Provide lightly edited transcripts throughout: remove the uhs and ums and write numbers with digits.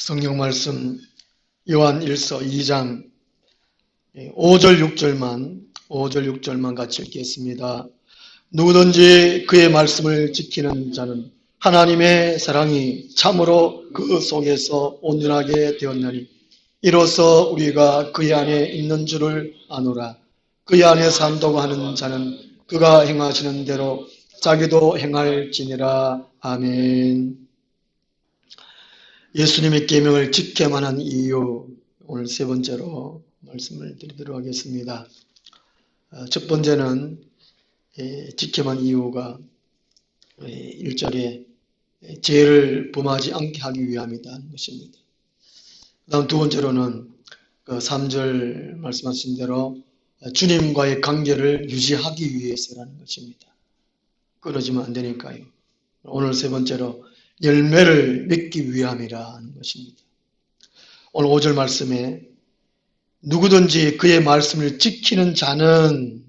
성경 말씀 요한 1서 2장 5절 6절만 같이 읽겠습니다. 누구든지 그의 말씀을 지키는 자는 하나님의 사랑이 참으로 그 속에서 온전하게 되었나니 이로써 우리가 그의 안에 있는 줄을 아노라. 그의 안에 산다고 하는 자는 그가 행하시는 대로 자기도 행할지니라. 아멘. 예수님의 계명을 지켜야만 하는 이유, 오늘 세 번째로 말씀을 드리도록 하겠습니다. 첫 번째는 지켜야만 하는 이유가 1절에 죄를 범하지 않게 하기 위함이다 것입니다. 다음 두 번째로는 3절 말씀하신 대로 주님과의 관계를 유지하기 위해서라는 것입니다. 끊어지면 안 되니까요. 오늘 세 번째로 열매를 맺기 위함이라 하는 것입니다. 오늘 5절 말씀에 누구든지 그의 말씀을 지키는 자는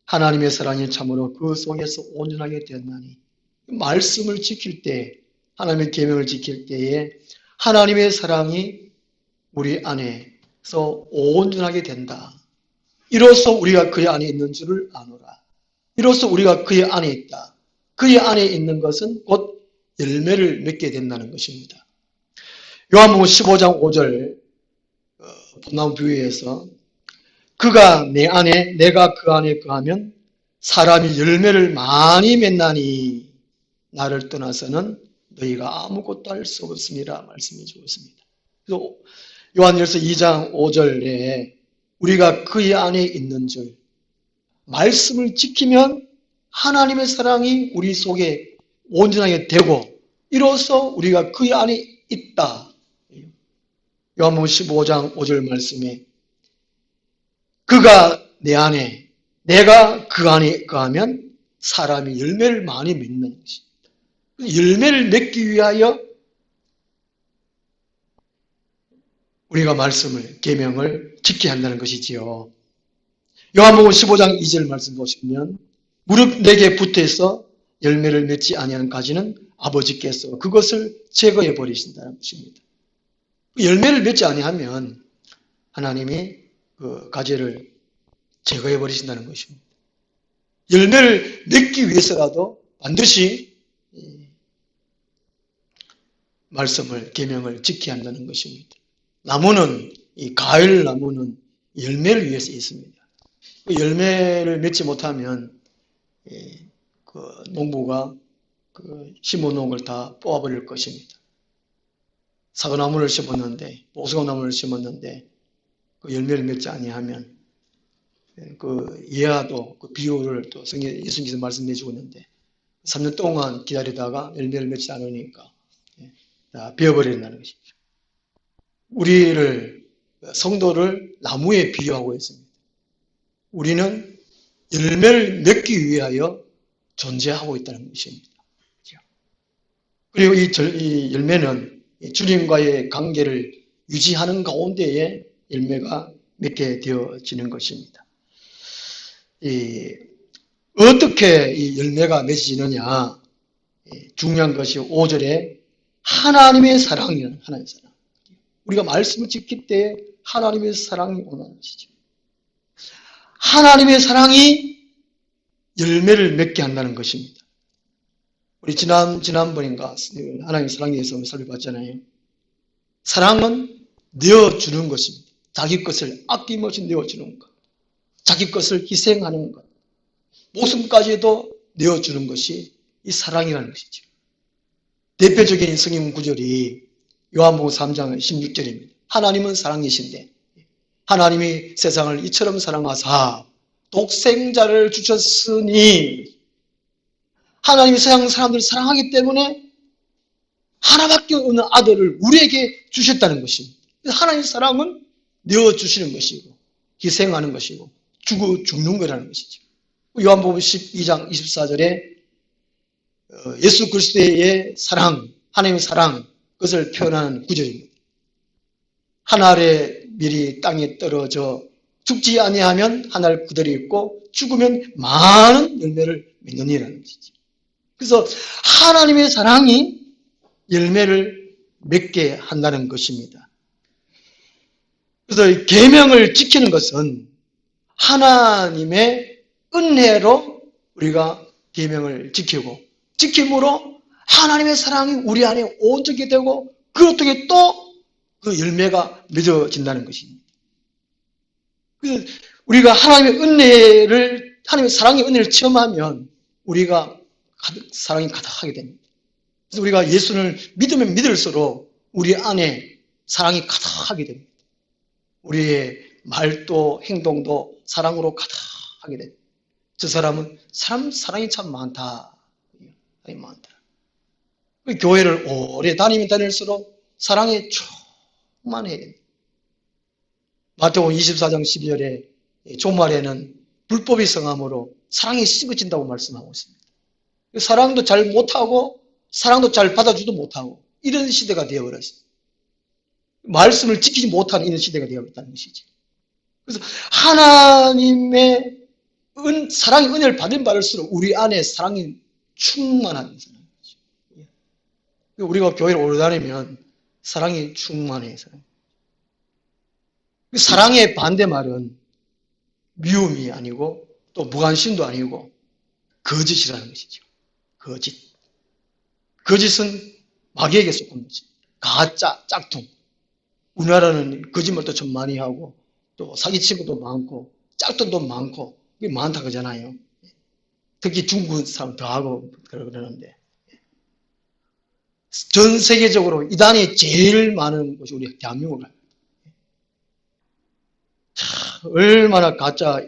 하나님의 사랑이 참으로 그 속에서 온전하게 되었나니, 말씀을 지킬 때, 하나님의 계명을 지킬 때에 하나님의 사랑이 우리 안에서 온전하게 된다. 이로써 우리가 그의 안에 있는 줄을 아노라. 이로써 우리가 그의 안에 있다. 그의 안에 있는 것은 곧 열매를 맺게 된다는 것입니다. 요한복음 15장 5절 나온 비유에서 그가 내 안에 내가 그 안에 거하면 사람이 열매를 많이 맺나니 나를 떠나서는 너희가 아무것도 할 수 없습니다 말씀해 주었습니다. 그래서 요한일서 2장 5절에 우리가 그의 안에 있는 줄, 말씀을 지키면 하나님의 사랑이 우리 속에 온전하게 되고 이로써 우리가 그의 안에 있다. 요한복음 15장 5절 말씀에 그가 내 안에 내가 그 안에 거하면 사람이 열매를 많이 맺는 것입니다. 열매를 맺기 위하여 우리가 말씀을, 계명을 지켜야 한다는 것이지요. 요한복음 15장 2절 말씀 보시면 무릇 내게 붙어서 열매를 맺지 아니하는 가지는 아버지께서 그것을 제거해 버리신다는 것입니다. 열매를 맺지 아니하면 하나님이 그 가지를 제거해 버리신다는 것입니다. 열매를 맺기 위해서라도 반드시 말씀을, 계명을 지켜야 한다는 것입니다. 나무는, 이 가을 나무는 열매를 위해서 있습니다. 열매를 맺지 못하면 그 농부가 심어놓은 걸 다 뽑아버릴 것입니다. 사과나무를 심었는데, 보석나무를 심었는데 그 열매를 맺지 아니하면 예화도 그 비유를 또 예수님께서 말씀해 주고 있는데 3년 동안 기다리다가 열매를 맺지 않으니까 다 베어버린다는 것이죠. 우리를, 성도를 나무에 비유하고 있습니다. 우리는 열매를 맺기 위하여 존재하고 있다는 것입니다. 그리고 이 열매는 주님과의 관계를 유지하는 가운데에 열매가 맺게 되어지는 것입니다. 어떻게 이 열매가 맺어지느냐? 중요한 것이 5절에 하나님의 사랑이라는, 하나님의 사랑. 우리가 말씀을 지킬 때 하나님의 사랑이 오는 것이죠. 하나님의 사랑이 열매를 맺게 한다는 것입니다. 우리 지난번인가 하나님의 사랑에 대해서 살펴봤잖아요. 사랑은 내어주는 것입니다. 자기 것을 아낌없이 내어주는 것. 자기 것을 희생하는 것. 목숨까지도 내어주는 것이 이 사랑이라는 것이죠. 대표적인 성경 구절이 요한복음 3장 16절입니다. 하나님은 사랑이신데 하나님이 세상을 이처럼 사랑하사 독생자를 주셨으니, 하나님이 세상 사람들을 사랑하기 때문에 하나밖에 없는 아들을 우리에게 주셨다는 것입니다. 하나님의 사랑은 내어주시는 것이고 희생하는 것이고 죽는 거라는 것이죠. 요한복음 12장 24절에 예수 그리스도의 사랑, 하나님의 사랑, 그것을 표현하는 구절입니다. 하늘의 밀이 땅에 떨어져 죽지 아니하면 하늘 그대로 있고 죽으면 많은 열매를 맺느니라는 것이죠. 그래서 하나님의 사랑이 열매를 맺게 한다는 것입니다. 그래서 이 계명을 지키는 것은 하나님의 은혜로 우리가 계명을 지키고 지킴으로 하나님의 사랑이 우리 안에 온전히 되고 그것 통해 또 그 열매가 맺어진다는 것입니다. 그래서 우리가 하나님의 은혜를 하나님의 사랑의 은혜를 체험하면 우리가 사랑이 가득하게 됩니다. 그래서 우리가 예수를 믿으면 믿을수록 우리 안에 사랑이 가득하게 됩니다. 우리의 말도 행동도 사랑으로 가득하게 됩니다. 저 사람은 사랑이 참 많다. 사랑이 많다. 교회를 오래 다니면 다닐수록 사랑에 충만해야 됩니다. 마태복음 24장 12절에 종말에는 불법이 성함으로 사랑이 씹어진다고 말씀하고 있습니다. 사랑도 잘 못하고 사랑도 잘 받아주도 못하고 이런 시대가 되어버렸어요. 말씀을 지키지 못하는 이런 시대가 되어버렸다는 것이죠. 그래서 하나님의 사랑의 은혜를 받은 받을수록 우리 안에 사랑이 충만한 사람이죠. 우리가 교회를 오래 다니면 사랑이 충만해요. 사랑의 반대말은 미움이 아니고 또 무관심도 아니고 거짓이라는 것이죠. 거짓. 거짓은 마귀에게 속한 거죠. 가짜, 짝퉁. 우리나라는 거짓말도 좀 많이 하고 또 사기치고도 많고 짝퉁도 많고 그게 많다 그러잖아요. 특히 중국 사람 더 하고 그러는데 전 세계적으로 이단이 제일 많은 곳이 우리 대한민국이에요. 얼마나 가짜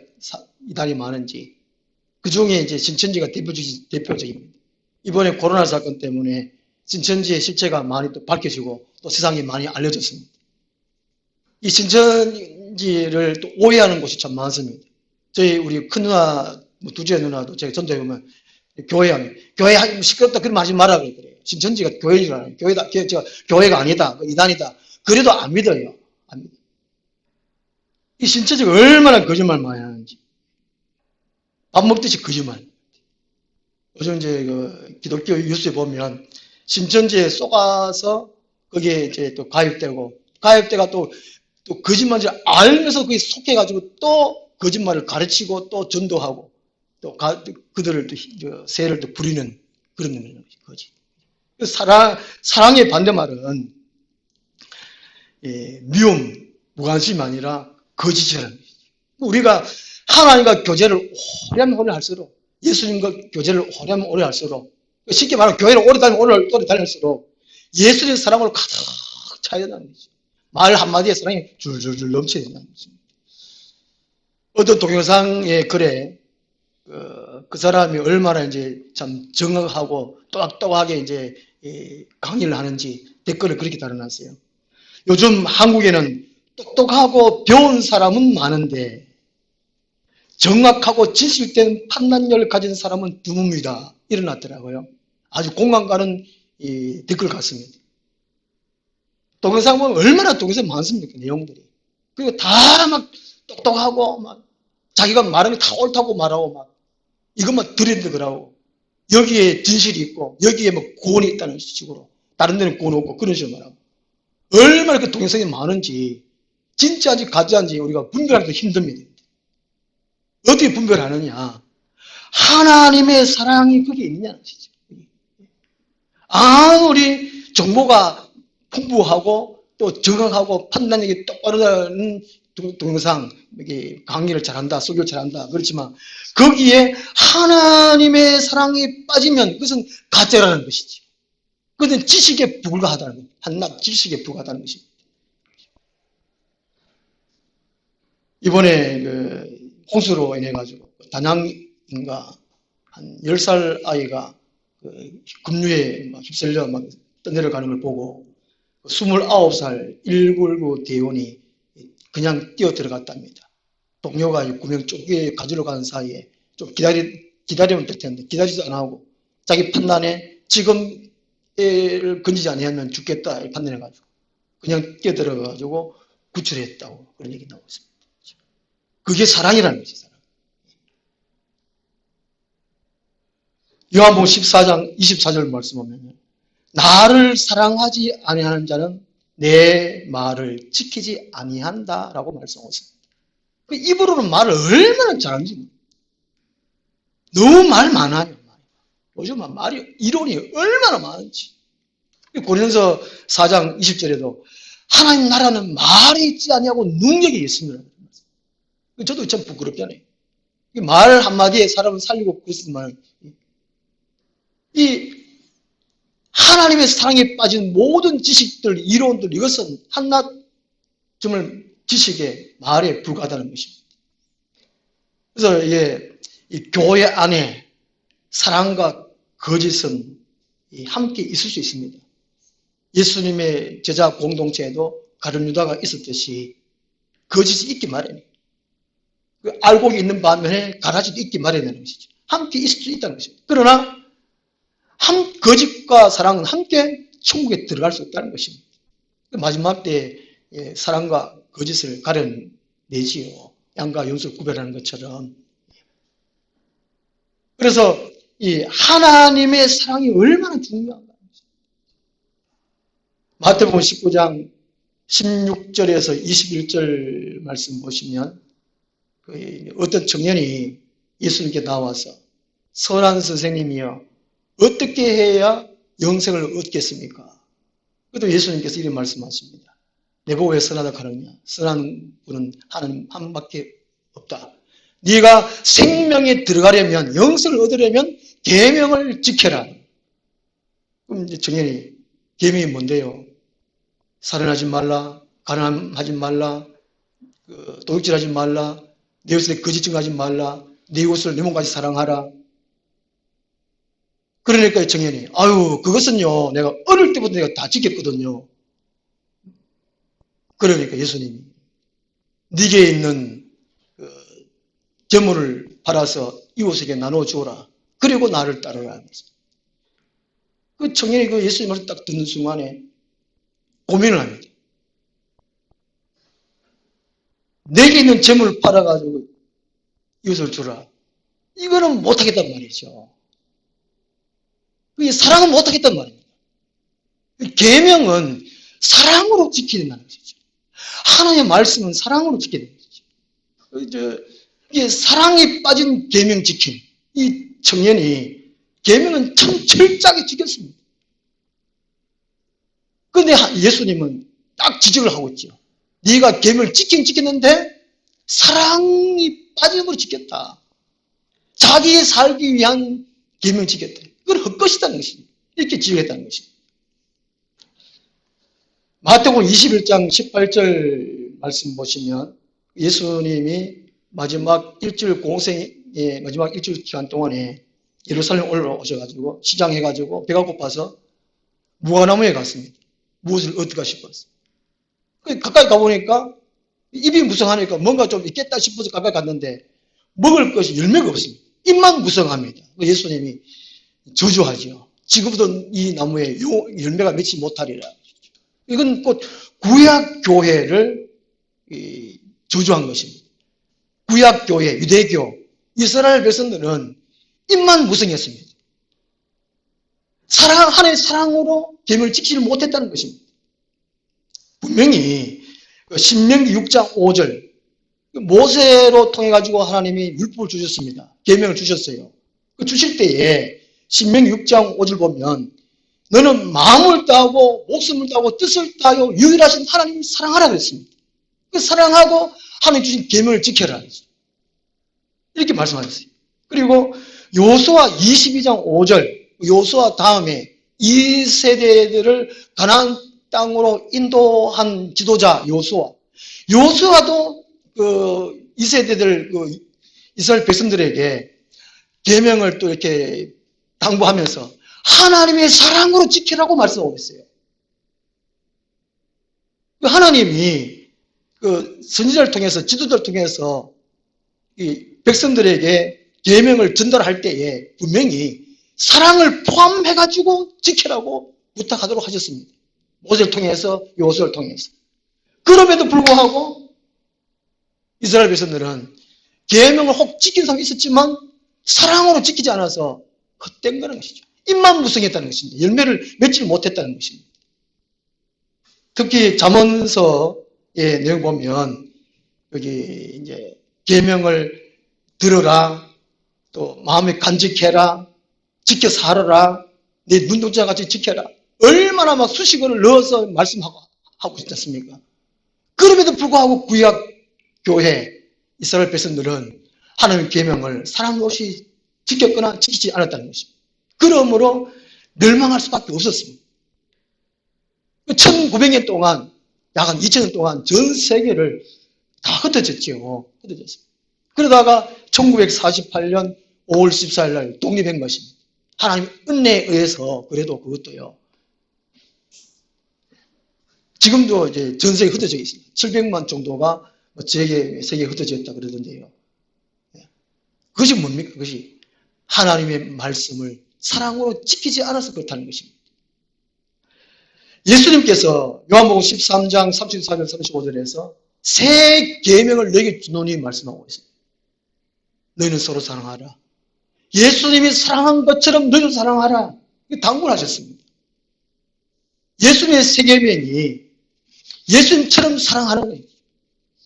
이단이 많은지 그 중에 이제 신천지가 대표적입니다. 이번에 코로나 사건 때문에 신천지의 실체가 많이 또 밝혀지고 또 세상에 많이 알려졌습니다. 이 신천지를 또 오해하는 곳이 참 많습니다. 저희 우리 큰 누나, 두째 누나도 제가 전도해 보면 교회 시끄럽다 그런 말 하지 마라 그래요. 신천지가 교회인 줄 알아요. 교회가 아니다, 이단이다. 그래도 안 믿어요. 안 믿어요. 이 신천지가 얼마나 거짓말 많이 하는지. 밥 먹듯이 거짓말. 요즘 이제 그 기독교 뉴스에 보면 신천지에 쏘가서 거기에 이제 또 가입대가 또 거짓말을 알면서 거기에 속해가지고 또 거짓말을 가르치고 또 전도하고 또 그들을 또 세를 또 부리는 그런 거지. 사랑의 반대말은 미움, 무관심이 아니라 거짓이라는 것이죠. 우리가 하나님과 교제를 오래하면 오래 할수록 예수님과 교제를 오래하면 오래 할수록 쉽게 말하면 교회를 오래 다니면 오래 다닐수록 예수님의 사랑으로 가득 차야 된다는 거죠. 말 한마디에 사랑이 줄줄줄 넘쳐야 된다는 거죠. 어떤 동영상의 글에 그 사람이 얼마나 이제 참 정확하고 똑똑하게 이제 강의를 하는지 댓글을 그렇게 달아놨어요. 요즘 한국에는 똑똑하고 배운 사람은 많은데 정확하고 진실된 판단력을 가진 사람은 드뭅니다. 일어났더라고요. 아주 공감 가는 댓글 같습니다. 동영상 보면 얼마나 동영상 많습니까? 내용들이. 그리고 다 막 똑똑하고 막 자기가 말하는 게 다 옳다고 말하고 막 이것만 들이대더라고. 여기에 진실이 있고 여기에 뭐 구원이 있다는 식으로 다른 데는 구원 없고 그런 식으로 말하고 얼마나 그 동영상이 많은지 진짜인지 가짜인지 우리가 분별하기도 힘듭니다. 어떻게 분별하느냐? 하나님의 사랑이 거기에 있느냐는 것이죠. 아무리 정보가 풍부하고 또 정확하고 판단력이 똑바르다는 동영상, 강의를 잘한다, 설교를 잘한다 그렇지만 거기에 하나님의 사랑이 빠지면 그것은 가짜라는 것이죠. 그것은 지식에 불과하다는 거예요. 한낱 지식에 불과하다는 것입니다. 이번에 홍수로 인해 가지고 단양인가 한 10살 아이가 급류에 휩쓸려 떠내려가는 걸 보고 29살 119 대원이 그냥 뛰어 들어갔답니다. 동료가 9명 쪼개 가지러 가는 사이에 좀 기다리면 될 텐데 기다리지도 안 하고 자기 판단에 지금 애를 건지지 않으면 죽겠다 판단해가지고 그냥 뛰어 들어가가지고 구출했다고 그런 얘기 나오고 있습니다. 그게 사랑이라는 것이 사랑. 요한복음 14장 24절 말씀 보면 나를 사랑하지 아니하는 자는 내 말을 지키지 아니한다라고 말씀하셨습니다. 입으로는 말을 얼마나 잘하는지 너무 말 많아요. 요즘 말이 이론이 얼마나 많은지. 고린도서 4장 20절에도 하나님 나라는 말이 있지 아니하고 능력이 있습니다. 저도 참 부끄럽잖아요. 말 한마디에 사람을 살리고 그랬지만 이 하나님의 사랑에 빠진 모든 지식들, 이론들 이것은 한낱 정말 지식의 말에 불과하다는 것입니다. 그래서 이 교회 안에 사랑과 거짓은 함께 있을 수 있습니다. 예수님의 제자 공동체에도 가룟 유다가 있었듯이 거짓이 있기 마련이에요. 알곡이 있는 반면에 가라지도 있기 마련이라는 것이죠. 함께 있을 수 있다는 것입니다. 그러나 거짓과 사랑은 함께 천국에 들어갈 수 없다는 것입니다. 마지막 때 사랑과 거짓을 가려내지요. 양과 연수를 구별하는 것처럼. 그래서 이 하나님의 사랑이 얼마나 중요한가. 마태복음 19장 16절에서 21절 말씀 보시면 어떤 청년이 예수님께 나와서 선한 선생님이여 어떻게 해야 영생을 얻겠습니까? 그래도 예수님께서 이렇게 말씀하십니다. 내가 왜 선하다고 하느냐? 선한 분은 하나님 한 밖에 없다. 네가 생명에 들어가려면 영생을 얻으려면 계명을 지켜라. 그럼 이제 청년이 계명이 뭔데요? 살인하지 말라, 가늠하지 말라, 도둑질하지 말라, 내 이웃을 거짓 증거하지 말라, 내 이웃을 내 몸까지 사랑하라. 그러니까 청년이 아유 그것은요 내가 어릴 때부터 내가 다 지켰거든요. 그러니까 예수님이 네게 있는 재물을 팔아서 이웃에게 나눠 주어라. 그리고 나를 따르라. 그 청년이 그 예수님 말씀 딱 듣는 순간에 고민을 합니다. 내게 있는 재물을 팔아가지고 이웃을 주라. 이거는 못하겠단 말이죠. 사랑은 못하겠단 말입니다. 계명은 사랑으로 지켜야 된다는 것이죠. 하나님의 말씀은 사랑으로 지켜야 되는 것이죠. 이게 사랑에 빠진 계명 지킴. 이 청년이 계명은 참 철저하게 지켰습니다. 그런데 예수님은 딱 지적을 하고 있죠. 네가 계명을 지켰는데 사랑이 빠짐으로 지켰다. 자기의 살기 위한 계명 지켰다. 그건 헛것이다는 것입니다. 이렇게 지적했다는 것입니다. 마태복음 21장 18절 말씀 보시면 예수님이 마지막 일주일 공생의 마지막 일주일 기간 동안에 예루살렘 올라오셔가지고 시장해가지고 배가 고파서 무화과나무에 갔습니다. 무엇을 얻을까 싶어서. 가까이 가보니까 입이 무성하니까 뭔가 좀 있겠다 싶어서 가까이 갔는데 먹을 것이 열매가 없습니다. 입만 무성합니다. 예수님이 저주하죠. 지금부터 이 나무에 열매가 맺지 못하리라. 이건 곧 구약 교회를 저주한 것입니다. 구약 교회, 유대교, 이스라엘 백성들은 입만 무성했습니다. 하나님의 사랑으로 계명을 지키지 못했다는 것입니다. 분명히 신명기 6장 5절 모세로 통해 가지고 하나님이 율법을 주셨습니다. 계명을 주셨어요. 주실 때에 신명기 6장 5절 보면 너는 마음을 다하고 목숨을 다하고 뜻을 다하여 유일하신 하나님 사랑하라 그랬습니다. 그 사랑하고 하나님 주신 계명을 지켜라 이렇게 말씀하셨어요. 그리고 요수아 22장 5절 요수아 다음에 이 세대들을 가나안 땅으로 인도한 지도자 요수아도 이 세대들 이스라엘 백성들에게 계명을 또 이렇게 당부하면서 하나님의 사랑으로 지키라고 말씀하고 있어요. 하나님이 선지자를 통해서 지도자를 통해서 이 백성들에게 계명을 전달할 때에 분명히 사랑을 포함해가지고 지키라고 부탁하도록 하셨습니다. 모세를 통해서 요수아를 통해서. 그럼에도 불구하고 이스라엘 백성들은 계명을 혹 지킨 사람이 있었지만 사랑으로 지키지 않아서 헛된 거는 것이죠. 입만 무성했다는 것입니다. 열매를 맺지 못했다는 것입니다. 특히 잠언서의 내용 보면 여기 이제 계명을 들어라, 또 마음에 간직해라, 지켜 살아라, 내 눈동자 같이 지켜라. 얼마나 막 수식어를 넣어서 말씀하고 있지 않습니까? 그럼에도 불구하고 구약 교회 이스라엘 백성들은 하나님의 계명을 사랑 없이 지켰거나 지키지 않았다는 것입니다. 그러므로 멸망할 수밖에 없었습니다. 1900년 동안, 약 한 2000년 동안 전 세계를 다 흩어졌죠. 흩어졌습니다. 그러다가 1948년 5월 14일 날 독립한 것입니다. 하나님 은혜에 의해서 그래도 그것도요. 지금도 이제 전 세계에 흩어져 있습니다. 700만 정도가 세계에 흩어져 있다 그러던데요. 그것이 뭡니까? 그것이 하나님의 말씀을 사랑으로 지키지 않아서 그렇다는 것입니다. 예수님께서 요한복음 13장 34절 35절에서 새 계명을 너에게 주노니 말씀하고 있습니다. 너희는 서로 사랑하라. 예수님이 사랑한 것처럼 너희도 사랑하라. 당부하셨습니다. 예수님의 새 계명이 예수님처럼 사랑하는 거예요.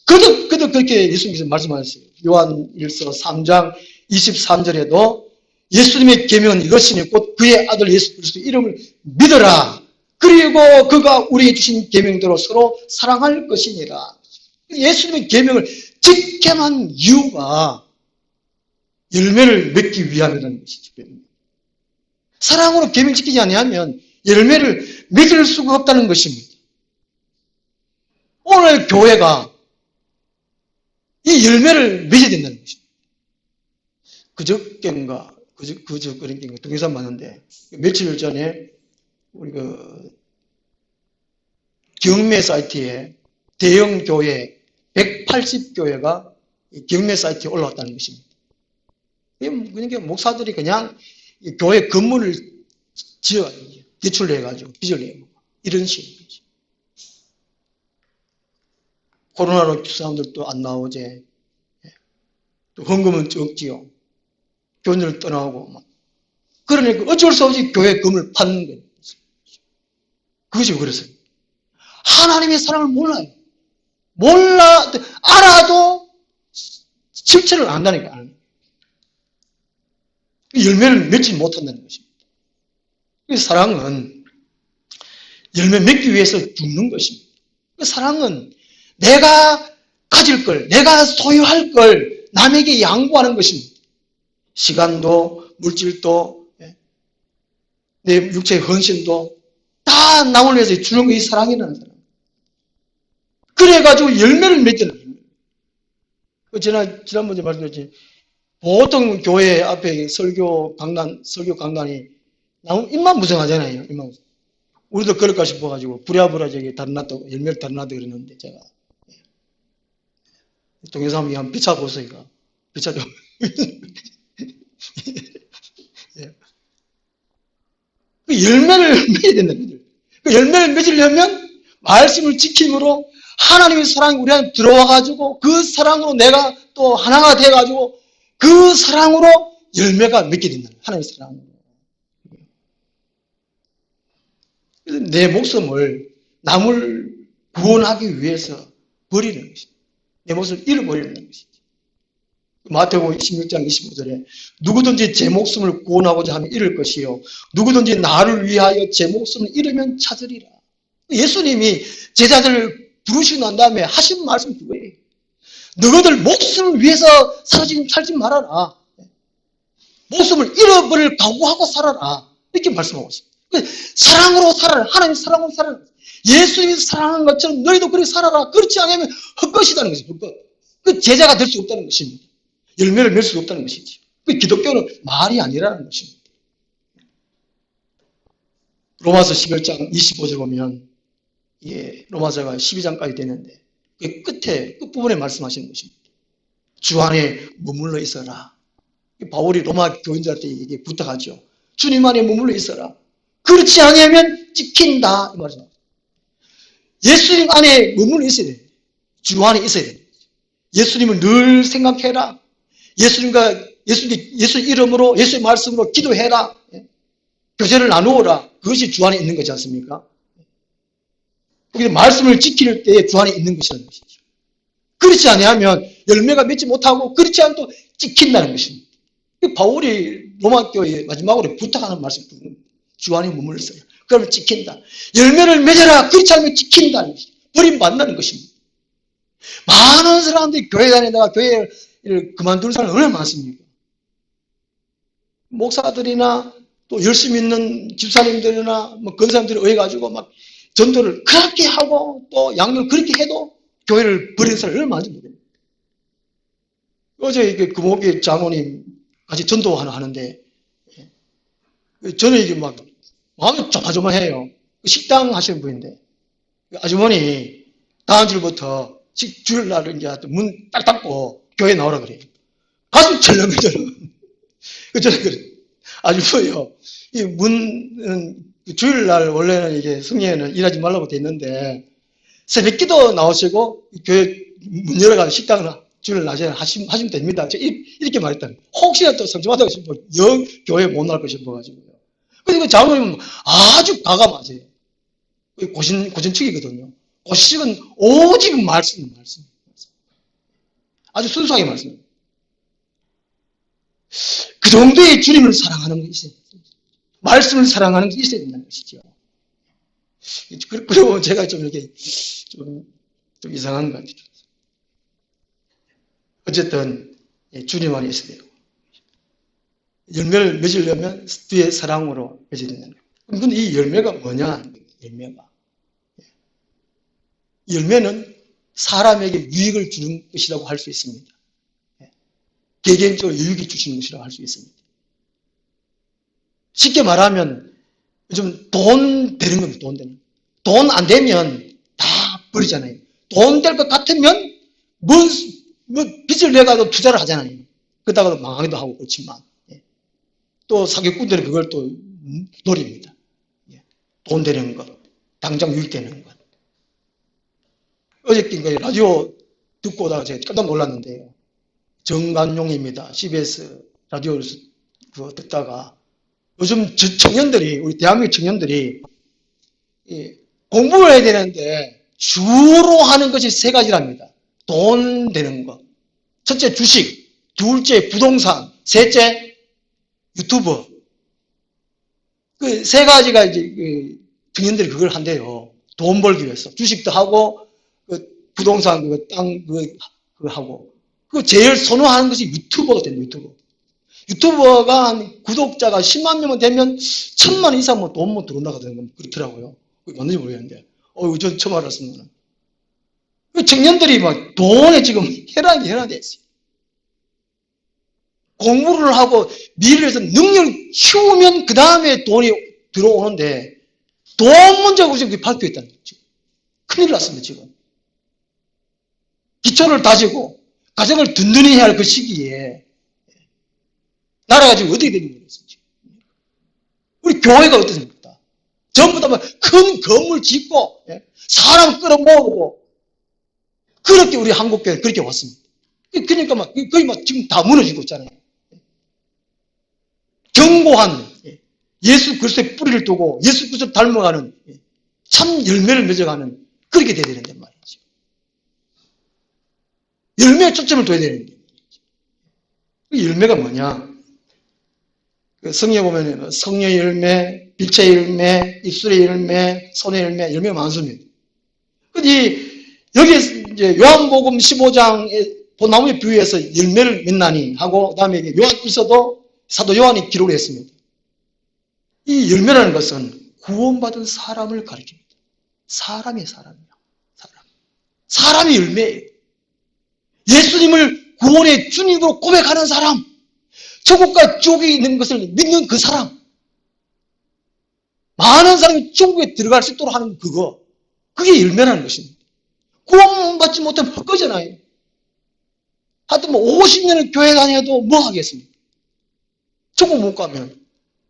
그도 그렇게 예수님께서 말씀하셨어요. 요한일서 3장 23절에도 예수님의 계명은 이것이니 곧 그의 아들 예수 그리스도 이름을 믿어라. 그리고 그가 우리에게 주신 계명대로 서로 사랑할 것이니라. 예수님의 계명을 지켜만 이유가 열매를 맺기 위함이라는 것이죠. 사랑으로 계명 지키지 아니하면 열매를 맺을 수가 없다는 것입니다. 오늘 교회가 이 열매를 맺어야 된다는 것입니다. 그저께인가 동영상 봤는데 며칠 전에 우리 경매 사이트에 대형 교회 180교회가 경매 사이트에 올라왔다는 것입니다. 그러니까 목사들이 그냥 교회 건물을 지어가지고 대출을 해가지고 빚을 내고 이런 식으로. 코로나로 사람들도 안 나오지. 또 헌금은 적지요. 교인들을 떠나고. 그러니까 어쩔 수 없이 교회 건물을 파는 거예요. 그것이 그래서 하나님의 사랑을 몰라요. 알아도 실천을 안 한다니까. 열매를 맺지 못한다는 것입니다. 사랑은 열매 맺기 위해서 죽는 것입니다. 사랑은 내가 가질 걸, 내가 소유할 걸 남에게 양보하는 것입니다. 시간도, 물질도, 내 육체의 헌신도 다 남을 위해서 주는 것이 사랑이라는 사람. 그래가지고 열매를 맺잖아요. 지난번에 말씀드렸지. 보통 교회 앞에 설교 강단이 나오면 입만 무성하잖아요. 입만. 우리도 그럴까 싶어가지고 부랴부랴 저기 달아놨다고 열매를 달아놨다고 그러는데 제가 동영상이 한번 비춰보세요. 이거. 비춰줘. 예. 그 열매를 맺어야 된다는 거죠. 그 열매를 맺으려면 말씀을 지킴으로 하나님의 사랑이 우리 안에 들어와가지고 그 사랑으로 내가 또 하나가 돼가지고 그 사랑으로 열매가 맺게 된다. 하나님의 사랑으로. 내 목숨을 남을 구원하기 위해서 버리는 것입니다. 내 목숨을 잃어버리는 것이죠. 마태복음 16장 25절에 누구든지 제 목숨을 구원하고자 하면 잃을 것이요 누구든지 나를 위하여 제 목숨을 잃으면 찾으리라. 예수님이 제자들을 부르시고 난 다음에 하신 말씀 그거예요. 너희들 목숨을 위해서 살지 말아라. 목숨을 잃어버릴 각오하고 살아라. 이렇게 말씀하고 있습니다. 사랑으로 살아라. 하나님 사랑으로 살아라. 예수님이 사랑하는 것처럼 너희도 그렇게 살아라. 그렇지 않으면 헛것이라는 것이죠. 헛것. 그 제자가 될 수 없다는 것입니다. 열매를 맺을 수 없다는 것이죠. 그 기독교는 말이 아니라는 것입니다. 로마서 11장 25절 보면 로마서가 12장까지 되는데 그 끝부분에 말씀하시는 것입니다. 주 안에 머물러 있어라. 바울이 로마 교인들한테 이게 부탁하죠. 주님 안에 머물러 있어라. 그렇지 않으면 찍힌다. 이 말이죠. 예수님 안에 머물러 있어야 돼. 주 안에 있어야 돼. 예수님을 늘 생각해라. 예수님 이름으로, 예수의 말씀으로 기도해라. 교제를 나누어라. 그것이 주 안에 있는 거지 않습니까? 그게 말씀을 지킬 때에 주 안에 있는 것이라는 것이죠. 그렇지 아니하면 열매가 맺지 못하고 그렇지 않아도 찍힌다는 것입니다. 바울이 로마교회 마지막으로 부탁하는 말씀입니다. 주 안에 머물러서 그러면 찍힌다. 열매를 맺어라. 그렇지 않으면 찍힌다는 것입니다. 버림받는다는 것입니다. 많은 사람들이 교회 다니다가 교회를 그만두는 사람이 얼마나 많습니까? 목사들이나 또 열심히 있는 집사님들이나 뭐 그런 사람들이 의해가지고 막 전도를 그렇게 하고 또 양육을 그렇게 해도 교회를 버리는 사람이 얼마나 많은지 모릅니다. 어제 금옥의 장로님 같이 전도 하나 하는데 저는 이게 막 마음이 조마조마해요. 식당 하시는 분인데 아주머니 다음 주부터 주일날 이제 문 딱 닫고 교회 나오라 그래요. 가슴 철렁해져요. 저는 그래. 아주머니요. 이 문은 주일날 원래는 이게 성례에는 일하지 말라고 돼 있는데 새벽기도 나오시고 교회 문 열어가지고 식당을 주일 낮에 하시면 됩니다. 이렇게 말했다는 거예요. 혹시나 또 성취받다고 싶어 교회 못 나올 거 싶어가지고요. 그리고 장로님은 아주 과감하세요. 고전측이거든요. 고식은 오직 말씀. 아주 순수하게 말씀. 그 정도의 주님을 사랑하는 것이 있어요. 말씀을 사랑하는 것이 있어야 된다는 것이죠. 그리고 제가 좀 이렇게 좀 이상한 것 같아요. 어쨌든 주님 안에 있어야 돼요. 열매를 맺으려면 뒤에 사랑으로 맺어야 된다는 거예요. 근데 이 열매가 뭐냐? 열매는 사람에게 유익을 주는 것이라고 할 수 있습니다. 개개인적으로 유익을 주시는 것이라고 할 수 있습니다. 쉽게 말하면 요즘 돈 되는 겁니다. 돈 되는 거. 돈 안 되면 다 버리잖아요. 돈 될 것 같으면 뭐 빚을 내가도 투자를 하잖아요. 그러다가도 망하기도 하고 그렇지만 또 사기꾼들은 그걸 또 노립니다. 돈 되는 것, 당장 유익되는 것. 어저께 라디오 듣고 오다가 제가 깜짝 놀랐는데요. 정관용입니다. CBS 라디오를 듣다가 요즘 청년들이, 우리 대한민국 청년들이 공부를 해야 되는데 주로 하는 것이 세 가지랍니다. 돈 되는 것. 첫째 주식, 둘째 부동산, 셋째 유튜브. 그 세 가지가 이제 청년들이 그걸 한대요. 돈 벌기 위해서. 주식도 하고 부동산 땅 그거 하고. 그 제일 선호하는 것이 유튜버가 됩니다. 유튜버가 한 구독자가 10만 명만 되면 1000만 원 이상 뭐 돈 들어온다고 그렇더라고요. 그게 맞는지 모르겠는데. 전 처음 알았습니다. 청년들이 막 돈에 지금 혈안돼 있어요. 공부를 하고 미래를 위해서 능력을 키우면 그 다음에 돈이 들어오는데 돈 문제가 지금 밝혀 있다는 거죠. 큰일 났습니다, 지금. 기초를 다지고 가정을 든든히 해야 할 그 시기에 나라가 지금 어떻게 되는 거겠어요? 우리 교회가 어떻습니까? 전부 다 큰 건물 짓고 사람 끌어모으고 그렇게 우리 한국교회 그렇게 왔습니다. 그러니까 거의 지금 다 무너지고 있잖아요. 견고한 예수 그리스도의 뿌리를 두고 예수 그리스도를 닮아가는 참 열매를 맺어가는 그렇게 돼야 되는데 말이죠. 열매에 초점을 둬야 되는데 그 열매가 뭐냐? 성경에 보면 성령의 열매, 빛의 열매, 입술의 열매, 손의 열매, 열매가 많습니다. 근데 여기 이제 요한복음 15장의 나무에 비유해서 열매를 맺나니 하고 그다음에 요한일서도 사도 요한이 기록을 했습니다. 이 열매라는 것은 구원받은 사람을 가리킵니다. 사람이에요. 사람이 열매예요. 예수님을 구원의 주님으로 고백하는 사람, 천국과 지옥에 있는 것을 믿는 그 사람, 많은 사람이 천국에 들어갈 수 있도록 하는 그게 열매라는 것입니다. 구원받지 못하면 헛거잖아요. 하여튼 50년을 교회 다녀도 뭐 하겠습니까? 천국 못 가면.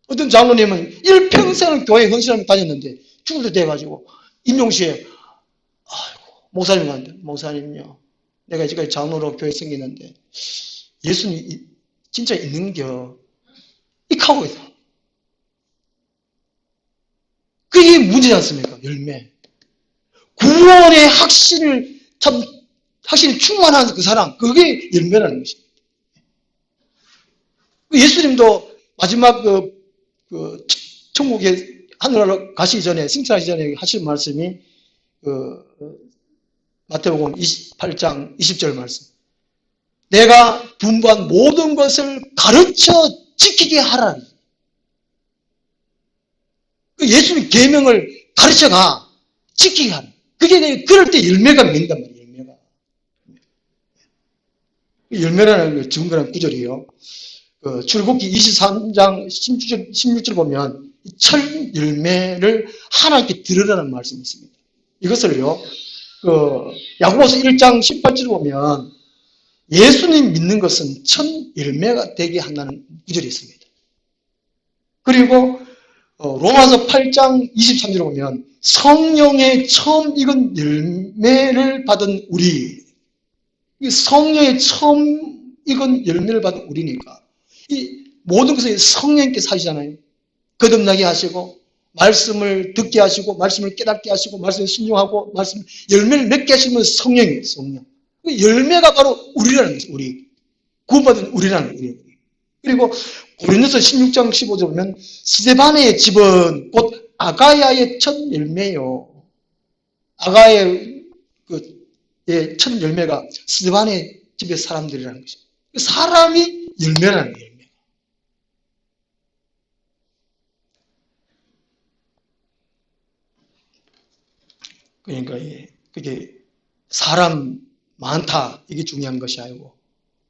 어떤 장로님은 일평생을 교회 헌신하며 다녔는데 죽을 때 돼가지고 임용시에 아이고 목사님한테 목사님요 내가 지금까지 장로로 교회 생기는데 예수님 진짜 있는겨 이카고 있다. 그게 문제지 않습니까? 열매. 구원의 확신이 충만한 그 사람, 그게 열매라는 것입니다. 예수님도 마지막 천국에 하늘나라로 가시기 전에, 승천하시기 전에 하신 말씀이 마태복음 28장 20절 말씀. 내가 분부한 모든 것을 가르쳐 지키게 하라. 예수님 계명을 가르쳐가 지키게 하라. 그럴 때 열매가 맺는단 말이에요. 열매라는 증거라는 구절이요. 출애굽기 23장 16절 보면 첫 열매를 하나님께 드리라는 말씀이 있습니다. 이것을요, 야고보서 1장 18절 보면 예수님 믿는 것은 첫 열매가 되게 한다는 구절이 있습니다. 그리고 로마서 8장 23절에 보면 성령의 처음 익은 열매를 받은 우리, 성령의 처음 익은 열매를 받은 우리니까 이 모든 것을 성령님께서 하시잖아요. 거듭나게 하시고 말씀을 듣게 하시고 말씀을 깨닫게 하시고 말씀을 순종하고 말씀 열매를 맺게 하시면 성령이에요. 성령. 열매가 바로 우리라는 거죠. 우리 구원받은 우리라는 거예요. 그리고 고린도서 16장 15절 보면 스데반의 집은 곧 아가야의 첫 열매요. 아가야의 첫 열매가 스데반의 집의 사람들이라는 것이죠. 사람이 열매라는 거예요. 그러니까 그게 사람 많다 이게 중요한 것이 아니고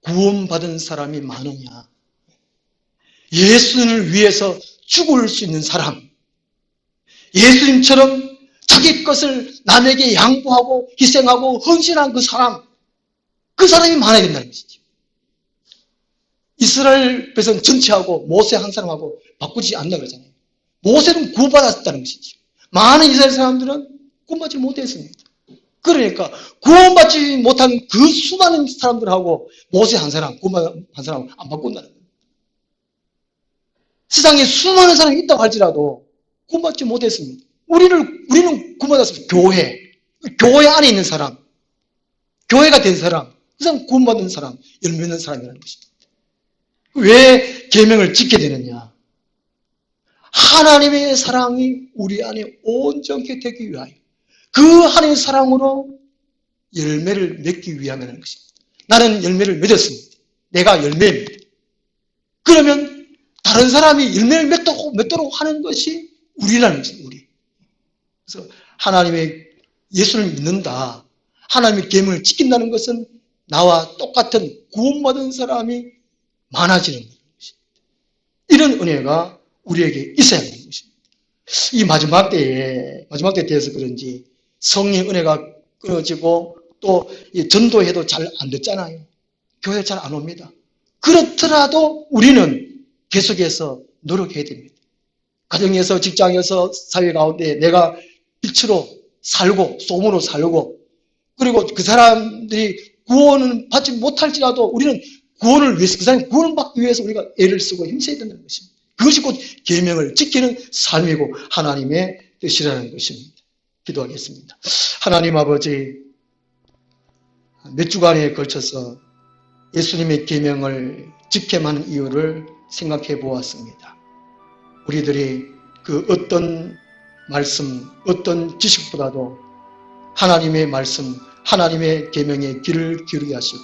구원받은 사람이 많으냐, 예수님을 위해서 죽을 수 있는 사람, 예수님처럼 자기 것을 남에게 양보하고 희생하고 헌신한 그 사람이 많아야 된다는 것이죠. 이스라엘 백성 전체하고 모세 한 사람하고 바꾸지 않는다고 그러잖아요. 모세는 구원받았다는 것이죠. 많은 이스라엘 사람들은 구원받지 못했습니다. 그러니까 구원받지 못한 그 수많은 사람들하고 모세 한 사람, 구원받은 한 사람은 안 바꾼다는 거예요. 세상에 수많은 사람이 있다고 할지라도 구원받지 못했습니다. 우리는 구원받았습니다. 교회 안에 있는 사람, 교회가 된 사람, 그 사람 구원받은 사람, 열매 있는 사람이라는 것입니다. 왜 계명을 지켜야 되느냐? 하나님의 사랑이 우리 안에 온전히 되기 위하여 그 하나님의 사랑으로 열매를 맺기 위함이라는 것입니다. 나는 열매를 맺었습니다. 내가 열매입니다. 그러면 다른 사람이 열매를 맺도록 하는 것이 우리라는 것입니다. 우리. 그래서 하나님의 예수를 믿는다, 하나님의 계명을 지킨다는 것은 나와 똑같은 구원받은 사람이 많아지는 것입니다. 이런 은혜가 우리에게 있어야 하는 것입니다. 이 마지막 때에 대해서 그런지 성령의 은혜가 끊어지고 또 전도해도 잘 안 됐잖아요. 교회 잘 안 옵니다. 그렇더라도 우리는 계속해서 노력해야 됩니다. 가정에서, 직장에서, 사회 가운데 내가 빛으로 살고 소금으로 살고, 그리고 그 사람들이 구원을 받지 못할지라도 우리는 구원을 위해서, 그 사람이 구원을 받기 위해서 우리가 애를 쓰고 힘써야 된다는 것입니다. 그것이 곧 계명을 지키는 삶이고 하나님의 뜻이라는 것입니다. 기도하겠습니다. 하나님 아버지, 몇 주간에 걸쳐서 예수님의 계명을 지켜야만 하는 이유를 생각해 보았습니다. 우리들이 그 어떤 말씀, 어떤 지식보다도 하나님의 말씀, 하나님의 계명에 귀를 기울이게 하시고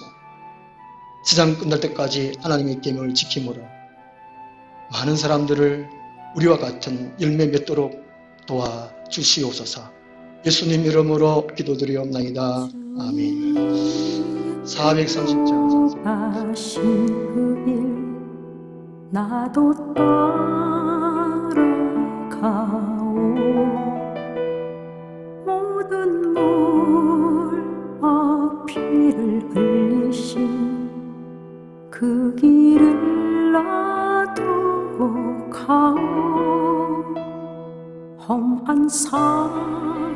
세상 끝날 때까지 하나님의 계명을 지킴으로 많은 사람들을 우리와 같은 열매 맺도록 도와주시옵소서. 예수님 이름으로 기도드리옵나이다. 아멘. 430장 하신 그 일 나도 따라가오. 모든 물과 피를 흘리신 그 길을 나도 가오. 험한 산